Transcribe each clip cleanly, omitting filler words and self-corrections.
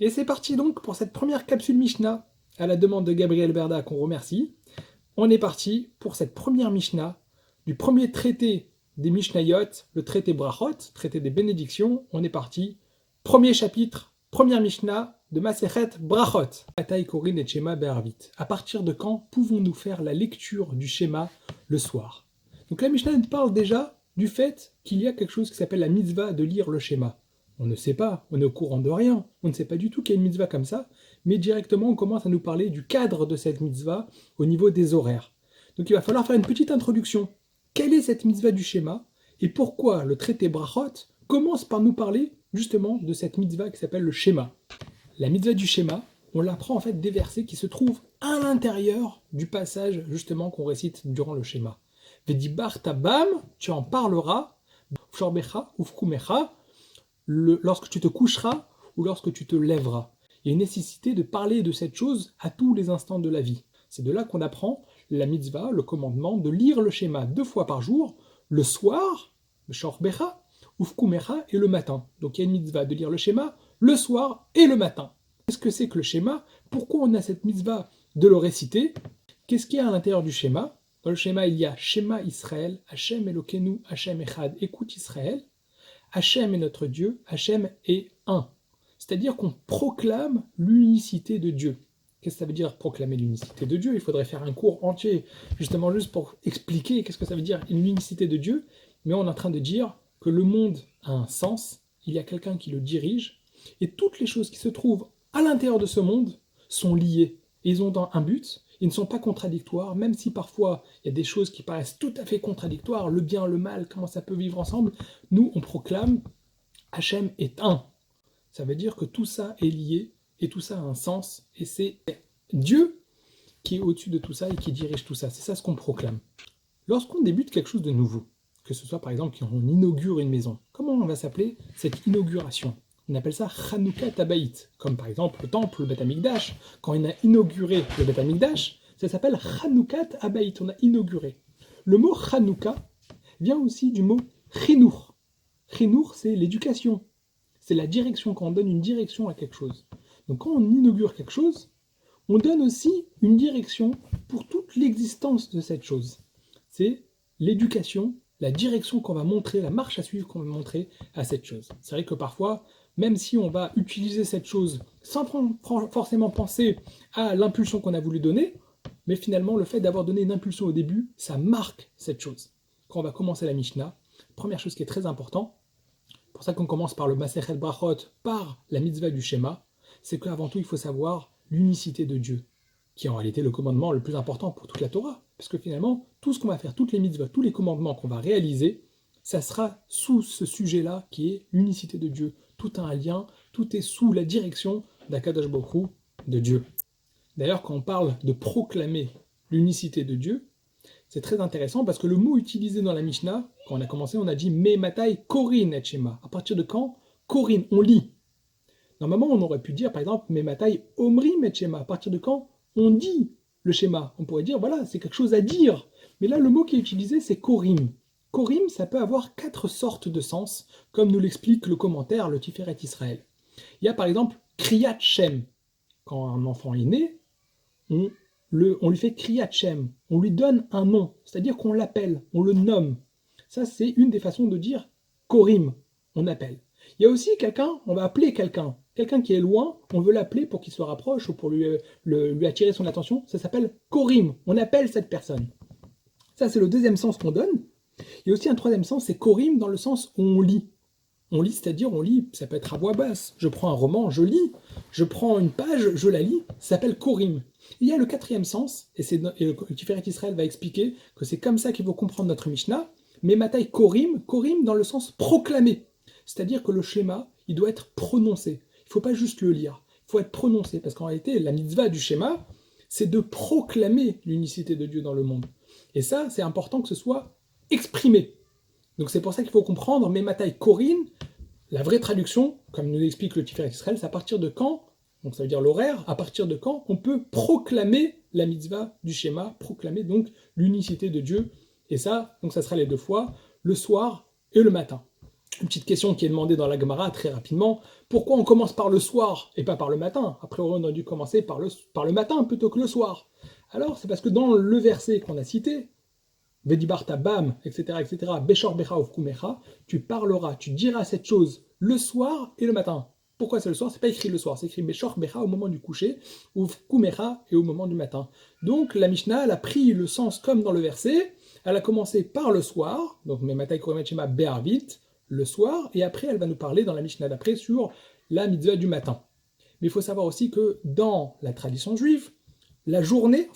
Et c'est parti donc pour cette première capsule Mishnah, à la demande de Gabriel Berda qu'on remercie. On est parti pour cette première Mishnah du premier traité des Mishnayot, le traité Brachot, traité des bénédictions. On est parti, premier chapitre, première Mishnah de Masechet Brachot. Ataï Korin et Shema Be'arvit. À partir de quand pouvons-nous faire la lecture du schéma le soir? Donc la Mishnah nous parle déjà du fait qu'il y a quelque chose qui s'appelle la mitzvah de lire le schéma. On ne sait pas, on est au courant de rien, on ne sait pas du tout qu'il y a une mitzvah comme ça, mais directement on commence à nous parler du cadre de cette mitzvah au niveau des horaires. Donc il va falloir faire une petite introduction. Quelle est cette mitzvah du schéma et pourquoi le traité Brachot commence par nous parler justement de cette mitzvah qui s'appelle le schéma. La mitzvah du schéma, on l'apprend en fait des versets qui se trouvent à l'intérieur du passage justement qu'on récite durant le schéma. Vedibar tabam, tu en parleras, shorbecha ufkumecha, lorsque tu te coucheras ou lorsque tu te lèveras. Il y a une nécessité de parler de cette chose à tous les instants de la vie. C'est de là qu'on apprend la mitzvah, le commandement, de lire le schéma 2 fois par jour, le soir, le shorbecha, ufkumecha, et le matin. Donc il y a une mitzvah de lire le schéma le soir et le matin. Qu'est-ce que c'est que le schéma? Pourquoi on a cette mitzvah de le réciter? Qu'est-ce qu'il y a à l'intérieur du schéma? Dans le schéma, il y a Shema Israël, Hachem Elokeinu, Hachem Echad, écoute Israël. Hachem est notre Dieu, Hachem est un. C'est-à-dire qu'on proclame l'unicité de Dieu. Qu'est-ce que ça veut dire proclamer l'unicité de Dieu? Il faudrait faire un cours entier, justement juste pour expliquer qu'est-ce que ça veut dire l'unicité de Dieu. Mais on est en train de dire que le monde a un sens, il y a quelqu'un qui le dirige, et toutes les choses qui se trouvent à l'intérieur de ce monde sont liées. Et ils ont un but, ils ne sont pas contradictoires, même si parfois il y a des choses qui paraissent tout à fait contradictoires, le bien, le mal, comment ça peut vivre ensemble. Nous, on proclame Hachem est un. Ça veut dire que tout ça est lié et tout ça a un sens et c'est Dieu qui est au-dessus de tout ça et qui dirige tout ça. C'est ça ce qu'on proclame. Lorsqu'on débute quelque chose de nouveau, que ce soit par exemple qu'on inaugure une maison, comment on va s'appeler cette inauguration? On appelle ça Chanukah Tabaït, comme par exemple le temple, le Beth Amikdash. Quand on a inauguré le Beth Amikdash, ça s'appelle Chanukah Tabaït, on a inauguré. Le mot Chanukah vient aussi du mot Chinour. Chinour, c'est l'éducation. C'est la direction, quand on donne une direction à quelque chose. Donc quand on inaugure quelque chose, on donne aussi une direction pour toute l'existence de cette chose. C'est l'éducation, la direction qu'on va montrer, la marche à suivre qu'on va montrer à cette chose. C'est vrai que parfois, même si on va utiliser cette chose sans forcément penser à l'impulsion qu'on a voulu donner, mais finalement le fait d'avoir donné une impulsion au début, ça marque cette chose. Quand on va commencer la Mishnah, première chose qui est très importante, pour ça qu'on commence par le Masechet Brachot, par la mitzvah du schéma, c'est qu'avant tout il faut savoir l'unicité de Dieu, qui est en réalité le commandement le plus important pour toute la Torah. Parce que finalement, tout ce qu'on va faire, toutes les mitzvahs, tous les commandements qu'on va réaliser, ça sera sous ce sujet-là qui est l'unicité de Dieu. Tout a un lien, tout est sous la direction d'Akadosh Baruch Hu, de Dieu. D'ailleurs, quand on parle de proclamer l'unicité de Dieu, c'est très intéressant parce que le mot utilisé dans la Mishnah, quand on a commencé, on a dit Me matai korin et shema. À partir de quand? Korin, on lit. Normalement, on aurait pu dire par exemple Me matai omrim et shema. À partir de quand on dit le schéma? On pourrait dire voilà, c'est quelque chose à dire. Mais là, le mot qui est utilisé, c'est korim. Korim, ça peut avoir 4 sortes de sens, comme nous l'explique le commentaire, le Tiferet Israël. Il y a par exemple Kriyat Shem. Quand un enfant est né, on lui fait Kriyat Shem, on lui donne un nom, c'est-à-dire qu'on l'appelle, on le nomme. Ça, c'est une des façons de dire Korim, on appelle. Il y a aussi quelqu'un, on va appeler quelqu'un qui est loin, on veut l'appeler pour qu'il se rapproche ou pour lui attirer son attention, ça s'appelle Korim, on appelle cette personne. Ça, c'est le deuxième sens qu'on donne. Il y a aussi un troisième sens, c'est Korim dans le sens où on lit. On lit, c'est-à-dire on lit, ça peut être à voix basse. Je prends un roman, je lis. Je prends une page, je la lis. Ça s'appelle Korim. Il y a le quatrième sens, et le Tiferet Israël va expliquer que c'est comme ça qu'il faut comprendre notre Mishnah. Mais Matai Korim, Korim dans le sens proclamé. C'est-à-dire que le schéma, il doit être prononcé. Il ne faut pas juste le lire. Il faut être prononcé. Parce qu'en réalité, la mitzvah du schéma, c'est de proclamer l'unicité de Dieu dans le monde. Et ça, c'est important que ce soit exprimé. Donc c'est pour ça qu'il faut comprendre Mematai Korin, la vraie traduction, comme nous l'explique le Tiferet Israël, c'est à partir de quand, donc ça veut dire l'horaire, à partir de quand on peut proclamer la mitzvah du schéma, proclamer donc l'unicité de Dieu. Et ça, donc ça sera les 2 fois, le soir et le matin. Une petite question qui est demandée dans la Gemara très rapidement. Pourquoi on commence par le soir et pas par le matin? Après, on a dû commencer par le matin plutôt que le soir. Alors, c'est parce que dans le verset qu'on a cité, Vedibarta Bam, etc., Beshor Becha of Kumecha, tu parleras, tu diras cette chose le soir et le matin. Pourquoi c'est le soir? C'est pas écrit le soir, c'est écrit Beshor Becha au moment du coucher, ou Kumecha et au moment du matin. Donc la Mishnah, elle a pris le sens comme dans le verset, elle a commencé par le soir, donc Mematai Koremet Shema Be'arvit, le soir, et après elle va nous parler dans la Mishnah d'après sur la mitzvah du matin. Mais il faut savoir aussi que dans la tradition juive, la journée,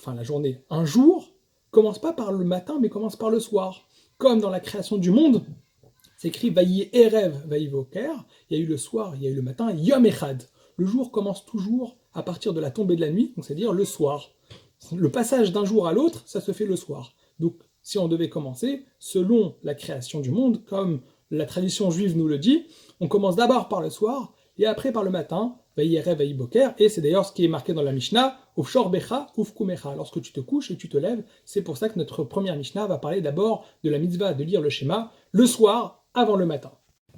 un jour, commence pas par le matin, mais commence par le soir. Comme dans la création du monde, c'est écrit Vayi Erev, Vayi Voker, il y a eu le soir, il y a eu le matin, Yom Echad. Le jour commence toujours à partir de la tombée de la nuit, donc c'est-à-dire le soir. Le passage d'un jour à l'autre, ça se fait le soir. Donc, si on devait commencer, selon la création du monde, comme la tradition juive nous le dit, on commence d'abord par le soir, et après par le matin, Vayi Erev, Vayi Boker, et c'est d'ailleurs ce qui est marqué dans la Mishnah, Ufshor Becha, Ufkumecha, lorsque tu te couches et tu te lèves, c'est pour ça que notre première Mishnah va parler d'abord de la mitzvah de lire le schéma le soir avant le matin.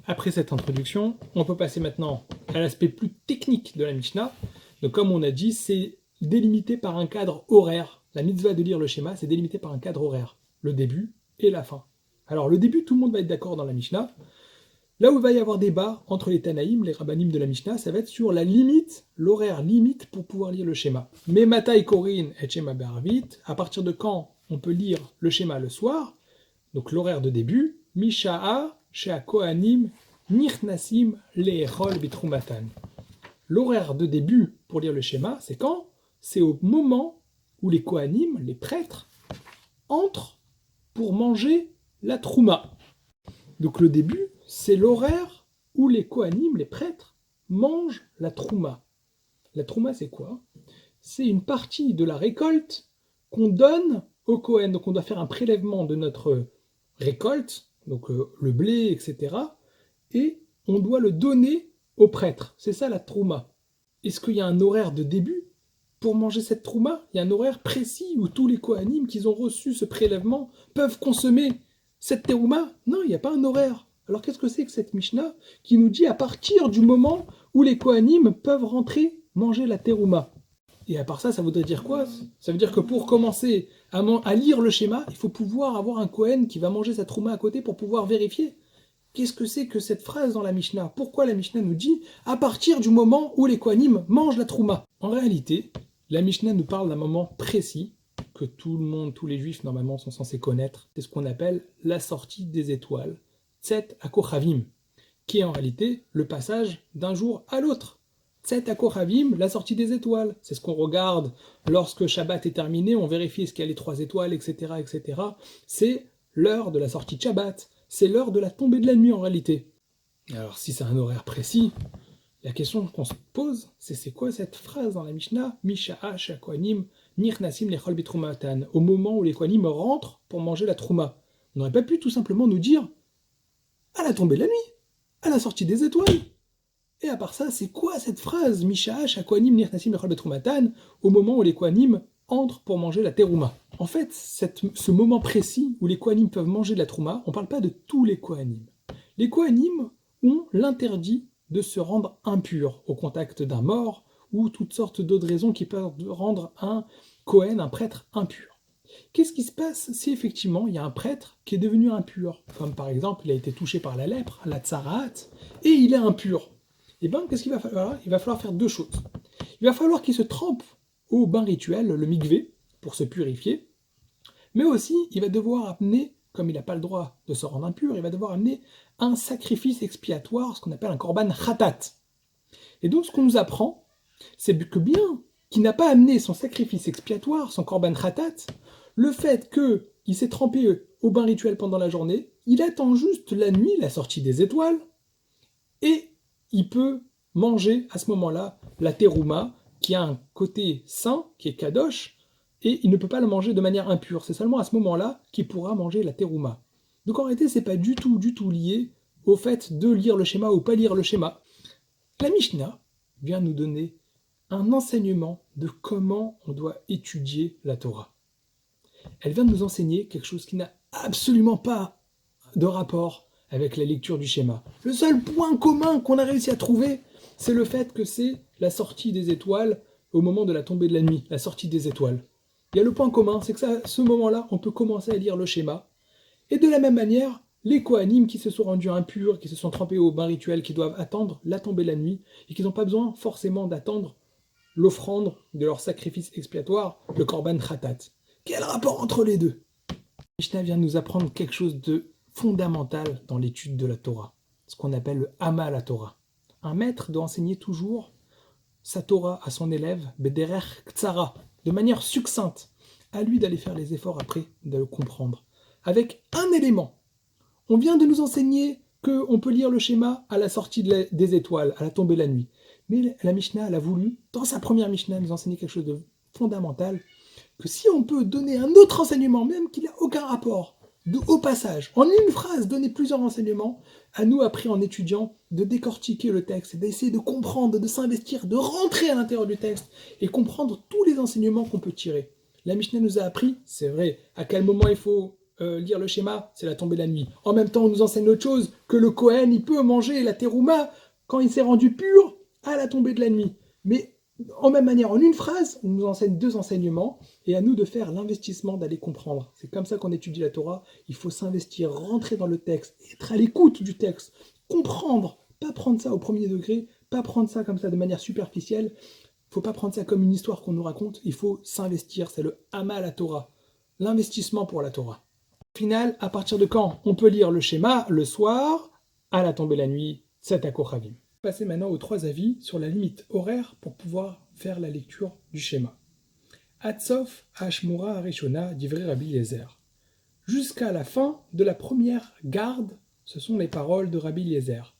Après cette introduction, on peut passer maintenant à l'aspect plus technique de la Mishnah. Donc comme on a dit, c'est délimité par un cadre horaire. La mitzvah de lire le schéma, c'est délimité par un cadre horaire, le début et la fin. Alors le début, tout le monde va être d'accord dans la Mishnah. Là où il va y avoir débat entre les Tanaïm, les Rabbanim de la Mishnah, ça va être sur la limite, l'horaire limite pour pouvoir lire le schéma. Mais Matai Korin et Shema Be'arvit, à partir de quand on peut lire le schéma le soir, donc l'horaire de début, Misha'a, Shea Kohanim, Nichnasim, Le'echol Bitrumatan. L'horaire de début pour lire le schéma, c'est quand? C'est au moment où les Kohanim, les prêtres, entrent pour manger la Trouma. Donc le début, c'est l'horaire où les Kohanim, les prêtres, mangent la Trouma. La Trouma, c'est quoi? C'est une partie de la récolte qu'on donne aux Kohen. Donc on doit faire un prélèvement de notre récolte, donc le blé, etc. Et on doit le donner aux prêtres. C'est ça la Trouma. Est-ce qu'il y a un horaire de début pour manger cette Trouma? Il y a un horaire précis où tous les Kohanim qui ont reçu ce prélèvement peuvent consommer cette Terouma? Non, il n'y a pas un horaire. Alors qu'est-ce que c'est que cette Mishnah qui nous dit à partir du moment où les Kohanim peuvent rentrer manger la Terouma? Et à part ça, ça voudrait dire quoi? Ça veut dire que pour commencer à lire le schéma, il faut pouvoir avoir un Kohen qui va manger sa Trouma à côté pour pouvoir vérifier. Qu'est-ce que c'est que cette phrase dans la Mishnah? Pourquoi la Mishnah nous dit à partir du moment où les Kohanim mangent la Trouma? En réalité, la Mishnah nous parle d'un moment précis que tout le monde, tous les juifs normalement sont censés connaître. C'est ce qu'on appelle la sortie des étoiles, Tset Akochavim, qui est en réalité le passage d'un jour à l'autre. Tset Akochavim, la sortie des étoiles. C'est ce qu'on regarde lorsque Shabbat est terminé, on vérifie est-ce qu'il y a les 3 étoiles, etc., etc. C'est l'heure de la sortie de Shabbat. C'est l'heure de la tombée de la nuit en réalité. Alors si c'est un horaire précis, la question qu'on se pose, c'est quoi cette phrase dans la Mishnah? Misha'a Kohanim Nichnasim Lechol Bitrumatan. Au moment où les Kohanim rentrent pour manger la Trouma. On n'aurait pas pu tout simplement nous dire à la tombée de la nuit, à la sortie des étoiles. Et à part ça, c'est quoi cette phrase Misha'a Kohanim Nichnasim Lechol Bitrumatan au moment où les Kohanim entrent pour manger la terouma? En fait, ce moment précis où les Kohanim peuvent manger de la trouma, on ne parle pas de tous les Kohanim. Les Kohanim ont l'interdit de se rendre impurs au contact d'un mort ou toutes sortes d'autres raisons qui peuvent rendre un Kohen, un prêtre, impur. Qu'est-ce qui se passe si effectivement il y a un prêtre qui est devenu impur? Comme par exemple, il a été touché par la lèpre, la tsaraat, et il est impur. Eh bien, qu'est-ce qu'il va falloir? Il va falloir faire 2 choses. Il va falloir qu'il se trempe au bain rituel, le mikvé, pour se purifier, mais aussi il va devoir amener, comme il n'a pas le droit de se rendre impur, il va devoir amener un sacrifice expiatoire, ce qu'on appelle un korban khatat. Et donc ce qu'on nous apprend, c'est que bien qu'il n'a pas amené son sacrifice expiatoire, son korban khatat, le fait qu'il s'est trempé au bain rituel pendant la journée, il attend juste la nuit, la sortie des étoiles, et il peut manger à ce moment-là la terouma, qui a un côté saint, qui est kadosh, et il ne peut pas le manger de manière impure. C'est seulement à ce moment-là qu'il pourra manger la terouma. Donc en réalité, c'est pas du tout lié au fait de lire le schéma ou pas lire le schéma. La Mishnah vient nous donner un enseignement de comment on doit étudier la Torah. Elle vient de nous enseigner quelque chose qui n'a absolument pas de rapport avec la lecture du schéma. Le seul point commun qu'on a réussi à trouver, c'est le fait que c'est la sortie des étoiles au moment de la tombée de la nuit, la sortie des étoiles. Il y a le point commun, c'est que à ce moment-là, on peut commencer à lire le schéma. Et de la même manière, les Kohanim qui se sont rendus impurs, qui se sont trempés au bain rituel, qui doivent attendre la tombée de la nuit, et qui n'ont pas besoin forcément d'attendre l'offrande de leur sacrifice expiatoire, le Korban Khatat. Quel rapport entre les deux? Mishnah vient nous apprendre quelque chose de fondamental dans l'étude de la Torah, ce qu'on appelle le Hama à la Torah. Un maître doit enseigner toujours sa Torah à son élève, Bederer Ktsara, de manière succincte. À lui d'aller faire les efforts après de le comprendre. Avec un élément. On vient de nous enseigner qu'on peut lire le schéma à la sortie des étoiles, à la tombée de la nuit. Mais la Mishnah, elle a voulu, dans sa première Mishnah, nous enseigner quelque chose de fondamental, que si on peut donner un autre enseignement, même qu'il n'a aucun rapport, au passage, en une phrase, donner plusieurs enseignements, à nous, après, en étudiant, de décortiquer le texte, d'essayer de comprendre, de s'investir, de rentrer à l'intérieur du texte et comprendre tous les enseignements qu'on peut tirer. La Mishnah nous a appris, c'est vrai, à quel moment il faut lire le schéma, c'est la tombée de la nuit. En même temps, on nous enseigne autre chose, que le Kohen, il peut manger la terouma quand il s'est rendu pur à la tombée de la nuit. Mais en même manière, en une phrase, on nous enseigne deux enseignements, et à nous de faire l'investissement d'aller comprendre. C'est comme ça qu'on étudie la Torah, il faut s'investir, rentrer dans le texte, être à l'écoute du texte, comprendre, pas prendre ça au premier degré, pas prendre ça comme ça de manière superficielle, il ne faut pas prendre ça comme une histoire qu'on nous raconte, il faut s'investir, c'est le Hama à la Torah, l'investissement pour la Torah. Au final, à partir de quand on peut lire le schéma? Le soir, à la tombée de la nuit, Tzat Kochavim. Passer maintenant aux trois avis sur la limite horaire pour pouvoir faire la lecture du schéma. Atsof Hashmura Arishona d'Ivrei Rabbi Eliezer. Jusqu'à la fin de la première garde, ce sont les paroles de Rabbi Eliezer.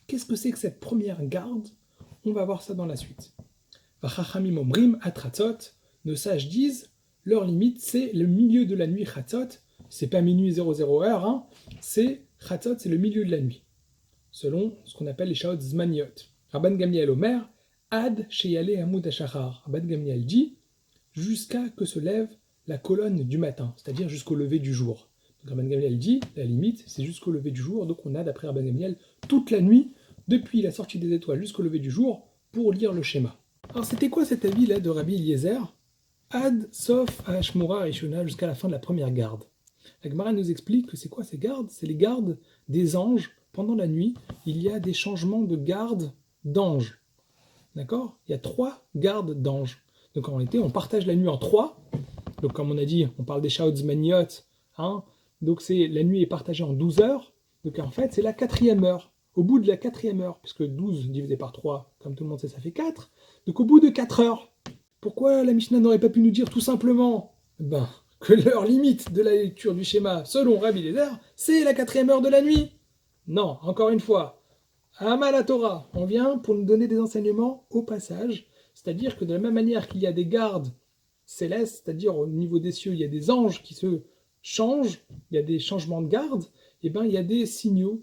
Qu'est-ce que c'est que cette première garde? On va voir ça dans la suite. Vachachamim omrim atratzot, nos sages disent, leur limite c'est le milieu de la nuit chatzot, c'est pas minuit 00 heure, hein, c'est chatzot, c'est le milieu de la nuit, selon ce qu'on appelle les shaot zmaniot. Rabban Gamliel Omer, ad sheyale amud hashachar. Rabban Gamliel dit, jusqu'à que se lève la colonne du matin, c'est-à-dire jusqu'au lever du jour. Donc Rabban Gamliel dit, la limite c'est jusqu'au lever du jour, donc on a d'après Rabban Gamliel toute la nuit, depuis la sortie des étoiles jusqu'au lever du jour, pour lire le schéma. Alors c'était quoi cet avis là de Rabbi Eliezer? Ad sof hashmura rishona, jusqu'à la fin de la première garde. La Gemara nous explique que c'est quoi ces gardes? C'est les gardes des anges. Pendant la nuit, il y a des changements de garde d'anges. D'accord? Il y a 3 gardes d'anges. Donc en réalité, on partage la nuit en 3. Donc comme on a dit, on parle des Shaot Zmaniot. Hein? Donc la nuit est partagée en 12 heures. Donc en fait, c'est la 4e heure. Au bout de la 4e heure, puisque 12 divisé par 3, comme tout le monde sait, ça fait 4. Donc au bout de 4 heures, pourquoi la Mishnah n'aurait pas pu nous dire tout simplement que l'heure limite de la lecture du schéma, selon Rabbi Eliezer, c'est la 4e heure de la nuit? Non, encore une fois, Hama la Torah, on vient pour nous donner des enseignements au passage, c'est-à-dire que de la même manière qu'il y a des gardes célestes, c'est-à-dire au niveau des cieux, il y a des anges qui se changent, il y a des changements de garde, et bien il y a des signaux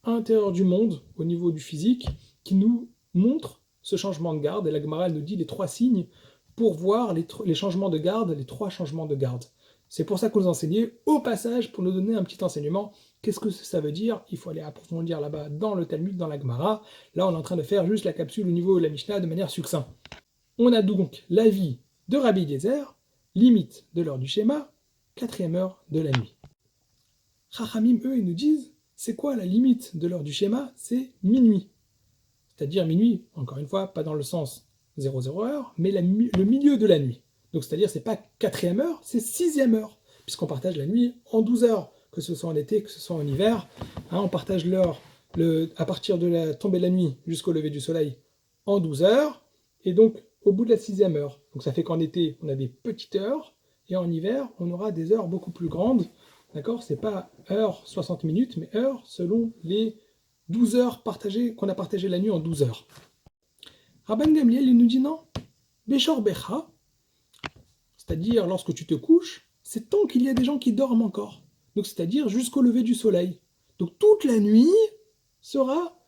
à l'intérieur du monde, au niveau du physique, qui nous montrent ce changement de garde, et la Gemara nous dit les 3 signes pour voir les changements de garde, les 3 changements de garde. C'est pour ça qu'on nous enseignait au passage, pour nous donner un petit enseignement. Qu'est-ce que ça veut dire? Il faut aller approfondir là-bas dans le Talmud, dans la Gemara. Là, on est en train de faire juste la capsule au niveau de la Mishnah de manière succincte. On a donc l'avis de Rabbi Eliezer, limite de l'heure du schéma, 4e heure de la nuit. Chachamim, eux, ils nous disent, c'est quoi la limite de l'heure du schéma? C'est minuit. C'est-à-dire minuit, encore une fois, pas dans le sens 00 heure, mais le milieu de la nuit. Donc c'est-à-dire c'est pas 4e heure, c'est 6e heure, puisqu'on partage la nuit en 12 heures, que ce soit en été, que ce soit en hiver. Hein, on partage l'heure à partir de la tombée de la nuit jusqu'au lever du soleil en 12 heures, et donc au bout de la 6e heure. Donc ça fait qu'en été, on a des petites heures, et en hiver, on aura des heures beaucoup plus grandes. D'accord? C'est pas heure 60 minutes, mais heure selon les 12 heures qu'on a partagé la nuit en 12 heures. Rabban Gamliel, il nous dit non. Beshor Becha, c'est-à-dire lorsque tu te couches, c'est tant qu'il y a des gens qui dorment encore. Donc c'est-à-dire jusqu'au lever du soleil. Donc toute la nuit sera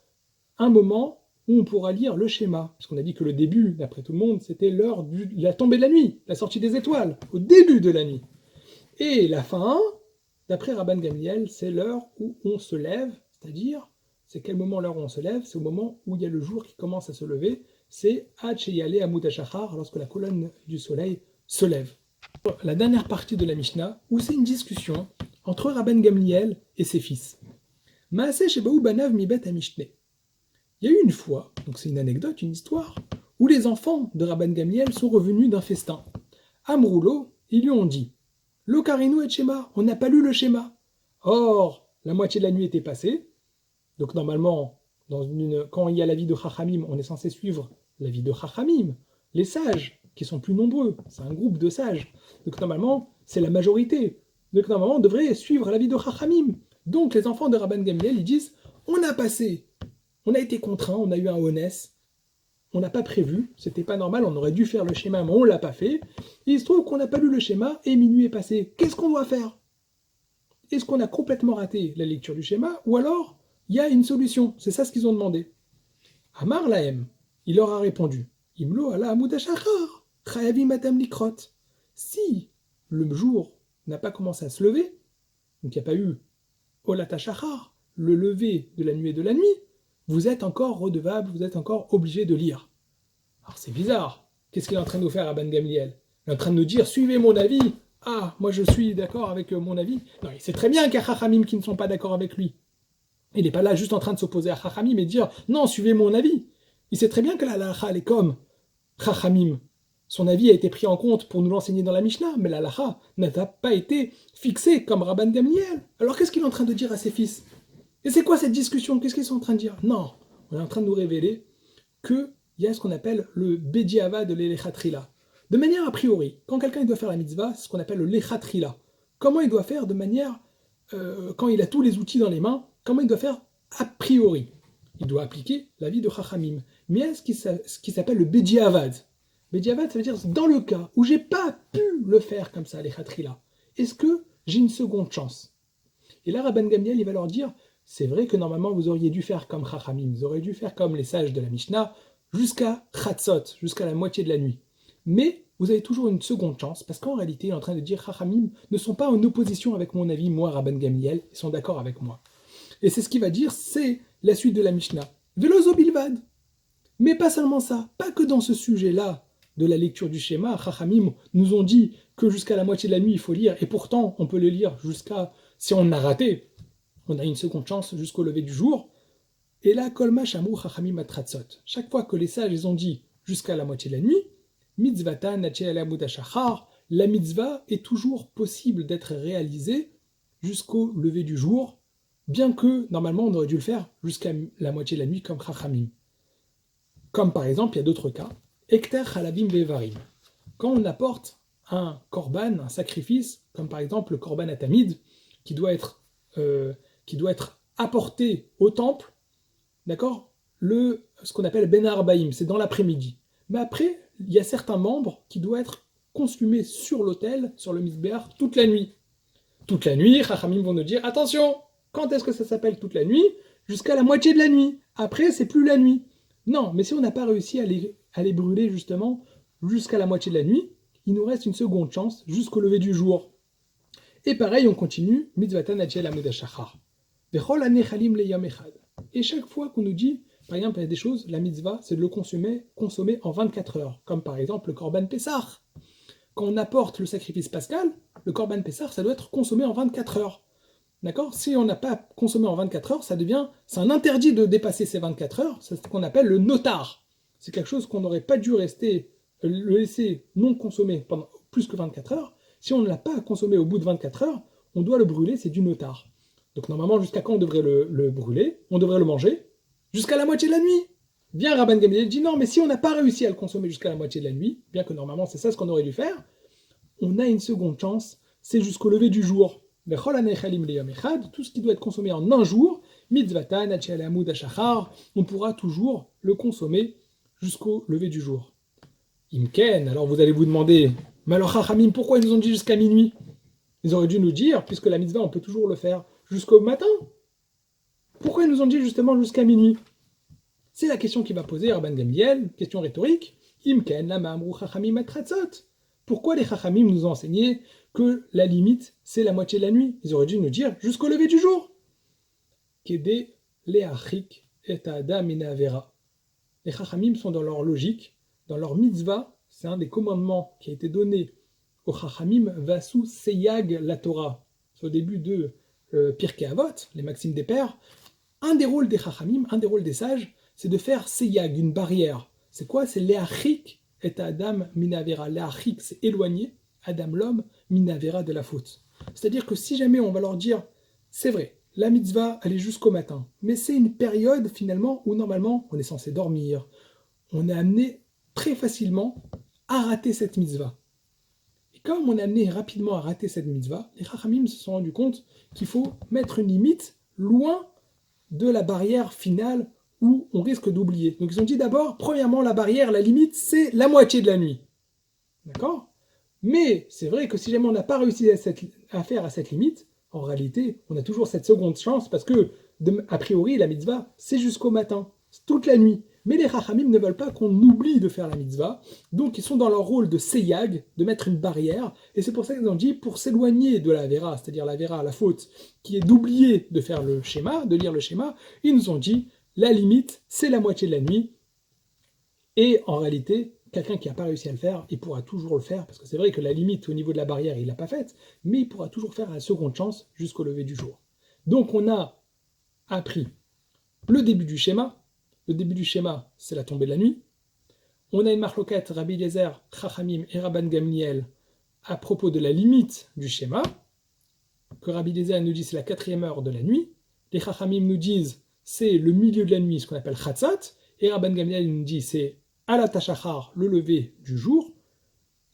un moment où on pourra lire le schéma. Parce qu'on a dit que le début, d'après tout le monde, c'était l'heure de la tombée de la nuit, la sortie des étoiles, au début de la nuit. Et la fin, d'après Rabban Gamliel, c'est l'heure où on se lève, c'est-à-dire, c'est quel moment l'heure où on se lève? C'est au moment où il y a le jour qui commence à se lever, c'est Ad Sheyale Amud HaShachar, lorsque la colonne du soleil se lève. La dernière partie de la Mishnah, où c'est une discussion entre Rabban Gamliel et ses fils. Maaseh Shebaou Banav Mibet HaMishneh. Il y a eu une fois, donc c'est une anecdote, une histoire, où les enfants de Rabban Gamliel sont revenus d'un festin. Amroulo, ils lui ont dit Lo karinu et Shema, on n'a pas lu le schéma. Or, la moitié de la nuit était passée, donc normalement, quand il y a l'avis de Chachamim, on est censé suivre l'avis de Chachamim, les sages, qui sont plus nombreux, c'est un groupe de sages. Donc normalement, c'est la majorité. Donc normalement, on devrait suivre l'avis de Chachamim. Donc les enfants de Rabban Gamliel, ils disent on a passé, on a été contraint, on a eu un honès, on n'a pas prévu, c'était pas normal, on aurait dû faire le schéma, mais on l'a pas fait. Et il se trouve qu'on n'a pas lu le schéma et minuit est passé. Qu'est-ce qu'on doit faire? Est-ce qu'on a complètement raté la lecture du schéma ou alors il y a une solution? C'est ça ce qu'ils ont demandé. Amar Lahem, il leur a répondu Imlo ala Amud HaShachar, chayavim atam likrot. Si le jour n'a pas commencé à se lever, donc il n'y a pas eu Olat HaShachar, le lever de la nuit et de la nuit, vous êtes encore redevable, vous êtes encore obligé de lire. Alors c'est bizarre. Qu'est-ce qu'il est en train de nous faire, Rabban Gamliel? Il est en train de nous dire suivez mon avis. Ah, moi je suis d'accord avec mon avis. Non, il sait très bien qu'il y a Chachamim qui ne sont pas d'accord avec lui. Il n'est pas là juste en train de s'opposer à Chachamim et dire non, suivez mon avis. Il sait très bien que la halacha elle est comme Chachamim. Son avis a été pris en compte pour nous l'enseigner dans la Mishnah, mais la halacha n'a pas été fixée comme Rabban Gamliel. Alors qu'est-ce qu'il est en train de dire à ses fils? Et c'est quoi cette discussion? Qu'est-ce qu'ils sont en train de dire? Non, on est en train de nous révéler qu'il y a ce qu'on appelle le Bediava de l'Elechatrila. De manière a priori, quand quelqu'un doit faire la mitzvah, c'est ce qu'on appelle le Lechatrila. Comment il doit faire de manière, quand il a tous les outils dans les mains, comment il doit faire a priori? Il doit appliquer l'avis de Chachamim. Mais il y a ce qui s'appelle le Bediavad. Bediavad, ça veut dire dans le cas où j'ai pas pu le faire comme ça, Lechatrila, est-ce que j'ai une seconde chance? Et là, Rabban Gamliel, il va leur dire c'est vrai que normalement vous auriez dû faire comme Chachamim, vous auriez dû faire comme les sages de la Mishnah, jusqu'à Chatzot, jusqu'à la moitié de la nuit. Mais vous avez toujours une seconde chance, parce qu'en réalité, il est en train de dire Chachamim ne sont pas en opposition avec mon avis, moi, Rabban Gamliel, ils sont d'accord avec moi. Et c'est ce qu'il va dire, c'est la suite de la Mishnah. Velozo bilvad. Mais pas seulement ça, pas que dans ce sujet-là de la lecture du schéma, Chachamim nous ont dit que jusqu'à la moitié de la nuit, il faut lire, et pourtant, on peut le lire jusqu'à, si on a raté, on a une seconde chance jusqu'au lever du jour. Et là, Kolma Shamou Chachamim Atratzot. Chaque fois que les sages ils ont dit jusqu'à la moitié de la nuit, Mitzvatan Nachel Amud HaShachar, la mitzvah est toujours possible d'être réalisée jusqu'au lever du jour, bien que normalement on aurait dû le faire jusqu'à la moitié de la nuit comme Chachamim. Comme par exemple, il y a d'autres cas, Ekter Chalavim Vevarim. Quand on apporte un korban, un sacrifice, comme par exemple le korban atamid, qui doit être apporté au temple, d'accord, ce qu'on appelle Ben Arbaïm, c'est dans l'après-midi. Mais après, il y a certains membres qui doivent être consumés sur l'autel, sur le misbéar, toute la nuit. Toute la nuit, Chachamim vont nous dire, attention, quand est-ce que ça s'appelle toute la nuit? Jusqu'à la moitié de la nuit. Après, c'est plus la nuit. Non, mais si on n'a pas réussi à les brûler justement jusqu'à la moitié de la nuit, il nous reste une seconde chance jusqu'au lever du jour. Et pareil, on continue, Mitzvatan Achel Amud HaShachar. Et chaque fois qu'on nous dit, par exemple, il y a des choses, la mitzvah, c'est de le consommer en 24 heures, comme par exemple le Korban Pessah. Quand on apporte le sacrifice pascal, le Korban Pessah, ça doit être consommé en 24 heures. D'accord? Si on n'a pas consommé en 24 heures, c'est un interdit de dépasser ces 24 heures, c'est ce qu'on appelle le notar. C'est quelque chose qu'on n'aurait pas dû le laisser non consommé pendant plus que 24 heures. Si on ne l'a pas consommé au bout de 24 heures, on doit le brûler, c'est du notar. Donc normalement, jusqu'à quand on devrait le brûler? On devrait le manger jusqu'à la moitié de la nuit. Bien, Rabban Gamliel dit non, mais si on n'a pas réussi à le consommer jusqu'à la moitié de la nuit, bien que normalement c'est ça ce qu'on aurait dû faire, on a une seconde chance, c'est jusqu'au lever du jour. Tout ce qui doit être consommé en un jour, mitzvatan, achel amud hashachar, on pourra toujours le consommer jusqu'au lever du jour. Imken, alors vous allez vous demander, mais alors Chachamim, pourquoi ils nous ont dit jusqu'à minuit? Ils auraient dû nous dire, puisque la mitzvah on peut toujours le faire jusqu'au matin. Pourquoi ils nous ont dit justement jusqu'à minuit? C'est la question qui va poser Rabban Gamliel, question rhétorique. Imken lama amru chachamim atratzot. Pourquoi les chachamim nous ont enseigné que la limite c'est la moitié de la nuit? Ils auraient dû nous dire jusqu'au lever du jour. kede leachik et adam min avera. Les Chachamim sont dans leur logique, dans leur mitzvah, c'est un des commandements qui a été donné aux Chachamim, Vasu Seyag la Torah. C'est au début de Pirkei Avot, les maximes des pères. Un des rôles des Chachamim, un des rôles des sages, c'est de faire Seyag, une barrière. C'est quoi? C'est Leachik et Adam Minavera. Leachik, c'est éloigner Adam l'homme, Minavera de la faute. C'est-à-dire que si jamais on va leur dire, c'est vrai, la mitzvah, elle est jusqu'au matin, mais c'est une période finalement où normalement on est censé dormir. On est amené très facilement à rater cette mitzvah. Et comme on est amené rapidement à rater cette mitzvah, les Chachamim se sont rendus compte qu'il faut mettre une limite loin de la barrière finale où on risque d'oublier. Donc ils ont dit d'abord, premièrement, la barrière, la limite, c'est la moitié de la nuit. D'accord? Mais c'est vrai que si jamais on n'a pas réussi à faire à cette limite, en réalité, on a toujours cette seconde chance parce que, a priori, la mitzvah, c'est jusqu'au matin, c'est toute la nuit. Mais les Chachamim ne veulent pas qu'on oublie de faire la mitzvah, donc ils sont dans leur rôle de seyag, de mettre une barrière, et c'est pour ça qu'ils ont dit, pour s'éloigner de la vera, c'est-à-dire la vera, la faute, qui est d'oublier de faire le schéma, de lire le schéma, ils nous ont dit, la limite, c'est la moitié de la nuit, et en réalité, quelqu'un qui n'a pas réussi à le faire, il pourra toujours le faire, parce que c'est vrai que la limite au niveau de la barrière, il ne l'a pas faite, mais il pourra toujours faire la seconde chance jusqu'au lever du jour. Donc on a appris le début du schéma. Le début du schéma, c'est la tombée de la nuit. On a une marloquette Rabbi Eliezer, Chachamim et Rabban Gamliel à propos de la limite du schéma, que Rabbi Eliezer nous dit c'est la 4e heure de la nuit. Les Chachamim nous disent c'est le milieu de la nuit, ce qu'on appelle Chatzat, et Rabban Gamliel nous dit c'est Alat HaShachar, le lever du jour.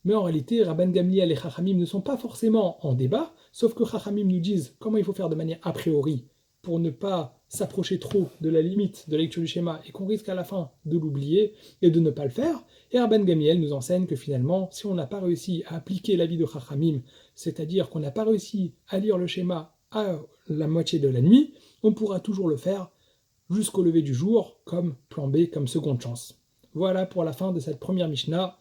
Mais en réalité, Rabban Gamliel et Chachamim ne sont pas forcément en débat, sauf que Chachamim nous disent comment il faut faire de manière a priori pour ne pas s'approcher trop de la limite de la lecture du schéma et qu'on risque à la fin de l'oublier et de ne pas le faire. Et Rabban Gamliel nous enseigne que finalement, si on n'a pas réussi à appliquer l'avis de Chachamim, c'est-à-dire qu'on n'a pas réussi à lire le schéma à la moitié de la nuit, on pourra toujours le faire jusqu'au lever du jour comme plan B, comme seconde chance. Voilà pour la fin de cette première Mishnah.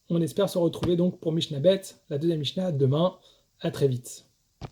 On espère se retrouver donc pour Mishnah Bet, la deuxième Mishnah, demain. À très vite.